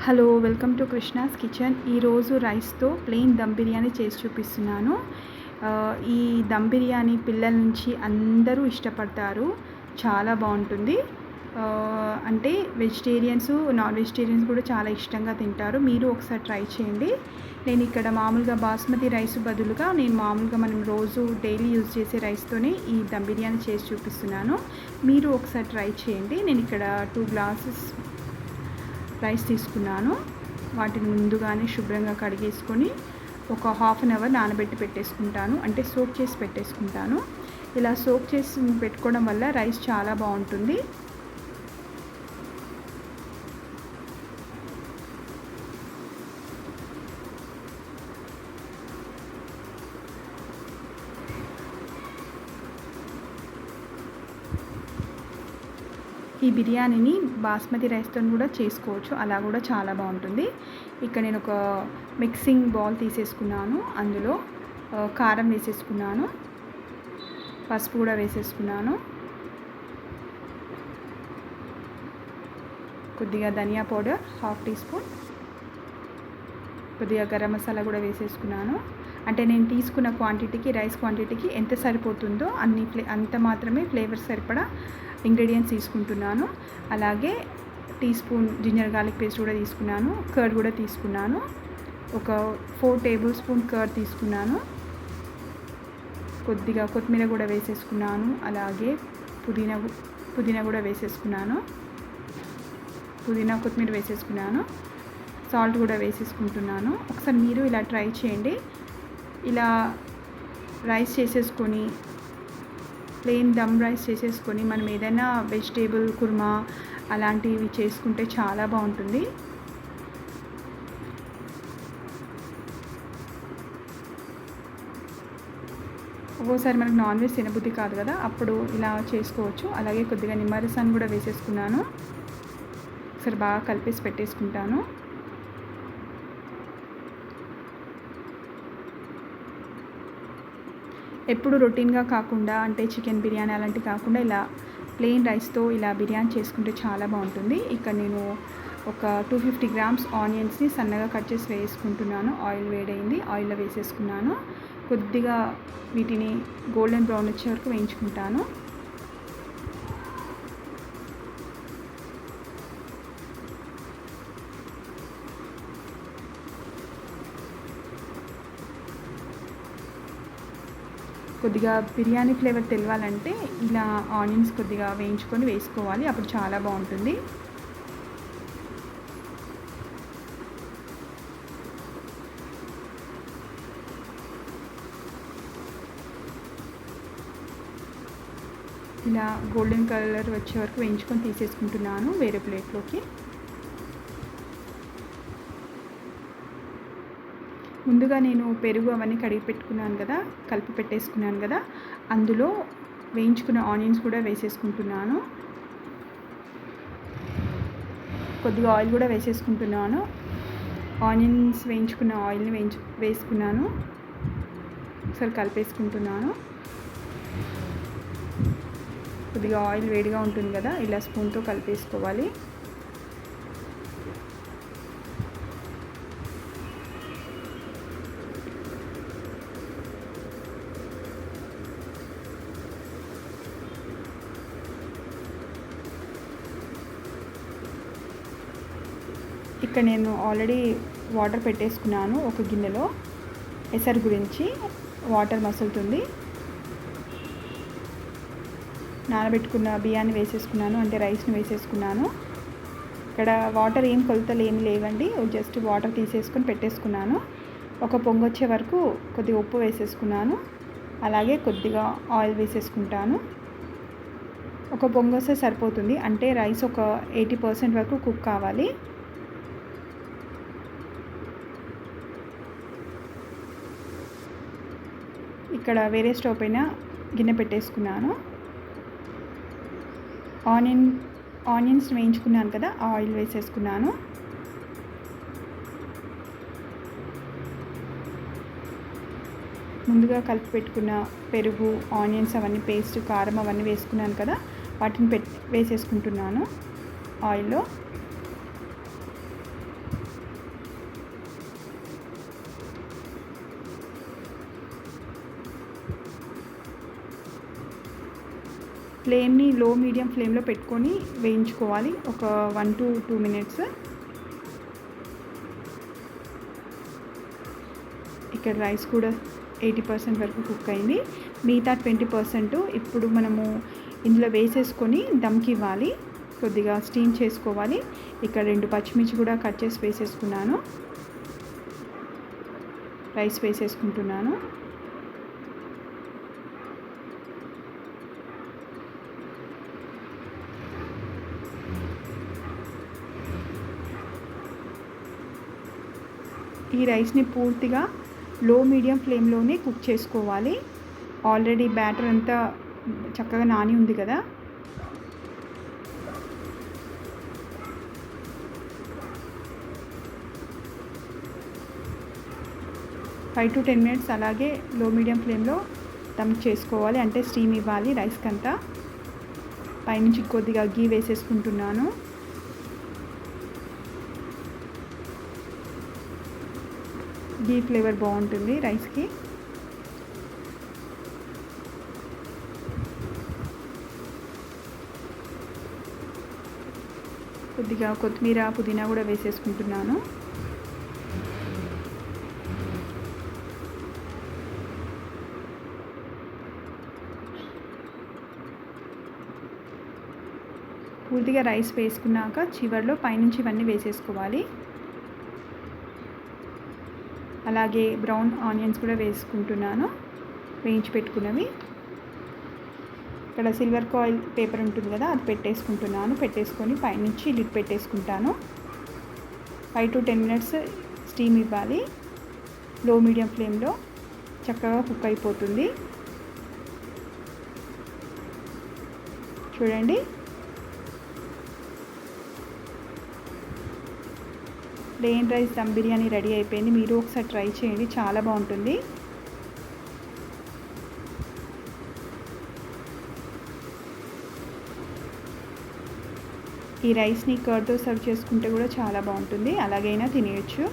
Hello, welcome to Krishna's kitchen. ఈరోజు రైస్తో plain dum biryani చేసి చూపిస్తున్నాను. ఈ దమ్ బిర్యానీ పిల్లల నుంచి అందరూ ఇష్టపడతారు. చాలా బాగుంటుంది. అంటే వెజిటేరియన్స్, నాన్ వెజిటేరియన్స్ కూడా చాలా ఇష్టంగా తింటారు. మీరు ఒకసారి ట్రై చేయండి. నేను ఇక్కడ మామూలుగా బాస్మతి రైస్ బదులుగా నేను మామూలుగా మనం రోజు డైలీ యూజ్ చేసే రైస్తోనే ఈ దమ్ బిర్యానీ చేసి చూపిస్తున్నాను. మీరు ఒకసారి ట్రై చేయండి. నేను ఇక్కడ 2 గ్లాసెస్ రైస్ తీసుకున్నాను. వాటిని ముందుగానే శుభ్రంగా కడిగేసుకొని ఒక హాఫ్ అన్ అవర్ నానబెట్టి పెట్టేసుకుంటాను. అంటే సోక్ చేసి పెట్టేసుకుంటాను. ఇలా సోక్ చేసి పెట్టుకోవడం వల్ల రైస్ చాలా బాగుంటుంది. ఈ బిర్యానీని బాస్మతి రైస్తో కూడా చేసుకోవచ్చు. అలా కూడా చాలా బాగుంటుంది. ఇక్కడ నేను ఒక మిక్సింగ్ బౌల్ తీసేసుకున్నాను. అందులో కారం వేసేసుకున్నాను, పసుపు కూడా వేసేసుకున్నాను, కొద్దిగా ధనియా పౌడర్ 1/2 టీ స్పూన్, కొద్దిగా గరం మసాలా కూడా వేసేసుకున్నాను. అంటే నేను తీసుకున్న క్వాంటిటీకి, రైస్ క్వాంటిటీకి ఎంత సరిపోతుందో అంత మాత్రమే ఫ్లేవర్ సరిపడా ఇంగ్రీడియంట్స్ తీసుకుంటున్నాను. అలాగే teaspoon ginger garlic paste కూడా తీసుకున్నాను. కర్డ్ కూడా తీసుకున్నాను. ఒక 4 టేబుల్ స్పూన్ కర్డ్ తీసుకున్నాను. కొద్దిగా కొత్తిమీర కూడా వేసేసుకున్నాను. అలాగే పుదీనా కూడా వేసేసుకున్నాను. పుదీనా కొత్తిమీర వేసేసుకున్నాను. సాల్ట్ కూడా వేసేసుకుంటున్నాను. ఒకసారి మీరు ఇలా ట్రై చేయండి. ఇలా రైస్ చేసేసుకొని, ప్లెయిన్ దమ్ రైస్ చేసేసుకొని మనం ఏదైనా వెజిటేబుల్ కుర్మా అలాంటివి చేసుకుంటే చాలా బాగుంటుంది. ఒక్కోసారి మనకు నాన్ వెజ్ తినబుద్ధి కాదు కదా, అప్పుడు ఇలా చేసుకోవచ్చు. అలాగే కొద్దిగా నిమ్మరసాన్ని కూడా వేసేసుకున్నాను. ఒకసారి బాగా కలిపేసి పెట్టేసుకుంటాను. ఎప్పుడు రొటీన్గా కాకుండా, అంటే చికెన్ బిర్యానీ అలాంటివి కాకుండా ఇలా ప్లెయిన్ రైస్తో ఇలా బిర్యానీ చేసుకుంటే చాలా బాగుంటుంది. ఇక్కడ నేను ఒక 250 గ్రామ్స్ ఆనియన్స్ని సన్నగా కట్ చేసి వేసుకుంటున్నాను. ఆయిల్ వేడైంది, ఆయిల్లో వేసేసుకున్నాను. కొద్దిగా వీటిని గోల్డెన్ బ్రౌన్ వచ్చే వరకు వేయించుకుంటాను. కొద్దిగా బిర్యానీ ఫ్లేవర్ తెలవాలంటే ఇలా ఆనియన్స్ కొద్దిగా వేయించుకొని వేసుకోవాలి. అప్పుడు చాలా బాగుంటుంది. ఇలా గోల్డెన్ కలర్ వచ్చే వరకు వేయించుకొని తీసేసుకుంటున్నాను వేరే ప్లేట్లోకి. ముందుగా నేను పెరుగు అవన్నీ కడిగి పెట్టుకున్నాను కదా, కలిపి పెట్టేసుకున్నాను కదా, అందులో వేయించుకున్న ఆనియన్స్ కూడా వేసేసుకుంటున్నాను. కొద్దిగా ఆయిల్ కూడా వేసేసుకుంటున్నాను. ఆనియన్స్ వేయించుకున్న ఆయిల్ని వేసుకున్నాను. ఒకసారి కలిపేసుకుంటున్నాను. కొద్దిగా ఆయిల్ వేడిగా ఉంటుంది కదా, ఇలా స్పూన్తో కలిపేసుకోవాలి. ఇక్కడ నేను ఆల్రెడీ వాటర్ పెట్టేసుకున్నాను ఒక గిన్నెలో. ఎసరు గురించి వాటర్ మసులుతుంది. నానబెట్టుకున్న బియ్యాన్ని వేసేసుకున్నాను, అంటే రైస్ని వేసేసుకున్నాను. ఇక్కడ వాటర్ ఏం కొలతలు ఏమి లేవండి, జస్ట్ వాటర్ తీసేసుకొని పెట్టేసుకున్నాను. ఒక పొంగొచ్చే వరకు కొద్దిగా ఉప్పు వేసేసుకున్నాను. అలాగే కొద్దిగా ఆయిల్ వేసేసుకుంటాను. ఒక పొంగొస్తే సరిపోతుంది, అంటే రైస్ ఒక 80% వరకు కుక్ కావాలి. ఇక్కడ వేరే స్టవ్ పైన గిన్నె పెట్టేసుకున్నాను. ఆనియన్స్ వేయించుకున్నాను కదా, ఆయిల్ వేసేసుకున్నాను. ముందుగా కలిపి పెట్టుకున్న పెరుగు, ఆనియన్స్ అవన్నీ పేస్ట్, కారం అవన్నీ వేసుకున్నాను కదా, వాటిని వేసేసుకుంటున్నాను ఆయిల్లో. ఫ్లేమ్ని లో మీడియం ఫ్లేమ్లో పెట్టుకొని వేయించుకోవాలి ఒక 1 to 2 మినిట్స్. ఇక్కడ రైస్ కూడా 80% వరకు కుక్ అయింది. మిగతా 20% ఇప్పుడు మనము ఇందులో వేసేసుకొని దమ్కి ఇవ్వాలి. కొద్దిగా స్టీమ్ చేసుకోవాలి. ఇక్కడ 2 పచ్చిమిర్చి కూడా కట్ చేసి వేసేసుకున్నాను. రైస్ వేసేసుకుంటున్నాను. ఈ రైస్ని పూర్తిగా లో మీడియం ఫ్లేమ్లోనే కుక్ చేసుకోవాలి. ఆల్రెడీ బ్యాటర్ అంతా చక్కగా నాని ఉంది కదా. ఫైవ్ టు 10 మినిట్స్ అలాగే లో మీడియం ఫ్లేమ్లో దమ్ చేసుకోవాలి. అంటే స్టీమ్ ఇవ్వాలి రైస్కి అంతా. పైనుంచి కొద్దిగా గీ వేసేసుకుంటున్నాను. గీ ఫ్లేవర్ బాగుంటుంది రైస్కి. కొద్దిగా కొత్తిమీర పుదీనా కూడా వేసేసుకుంటున్నాను. పూర్తిగా రైస్ వేసుకున్నాక చివర్లో పైనుంచి ఇవన్నీ వేసేసుకోవాలి. అలాగే బ్రౌన్ ఆనియన్స్ కూడా వేసుకుంటున్నాను, వేయించి పెట్టుకున్నవి. ఇక్కడ సిల్వర్ కాయిల్ పేపర్ ఉంటుంది కదా, అది పెట్టేసుకుంటున్నాను. పెట్టేసుకొని పైనుంచి లిడ్ పెట్టేసుకుంటాను. 5 to 10 మినిట్స్ స్టీమ్ ఇవ్వాలి. లో మీడియం ఫ్లేమ్లో చక్కగా కుక్ అయిపోతుంది. చూడండి, plain rice dum biryani ready అయిపోయింది. మీరు ఒకసారి ట్రై చేయండి, చాలా బాగుంటుంది. ఈ రైస్ని కర్డ్తో సర్వ్ చేసుకుంటే కూడా చాలా బాగుంటుంది. అలాగైనా తినేయచ్చు.